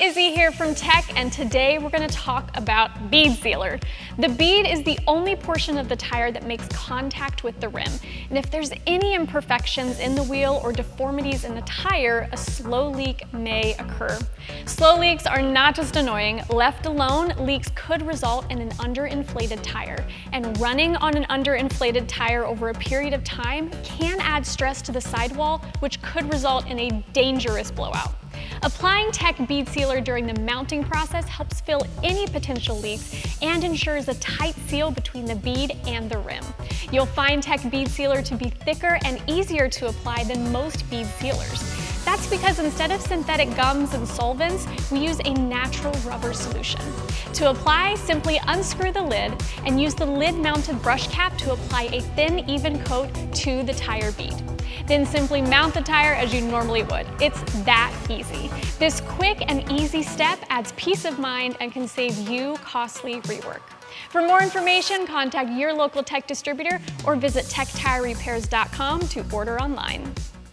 Izzy here from Tech, and today we're going to talk about bead sealer. The bead is the only portion of the tire that makes contact with the rim, and if there's any imperfections in the wheel or deformities in the tire, a slow leak may occur. Slow leaks are not just annoying. Left alone, leaks could result in an underinflated tire, and running on an underinflated tire over a period of time can add stress to the sidewall, which could result in a dangerous blowout. Applying Tech bead sealer during the mounting process helps fill any potential leaks and ensures a tight seal between the bead and the rim. You'll find Tech bead sealer to be thicker and easier to apply than most bead sealers. That's because instead of synthetic gums and solvents, we use a natural rubber solution. To apply, simply unscrew the lid and use the lid-mounted brush cap to apply a thin, even coat to the tire bead. Then simply mount the tire as you normally would. It's that easy. This quick and easy step adds peace of mind and can save you costly rework. For more information, contact your local Tech distributor or visit techtirerepairs.com to order online.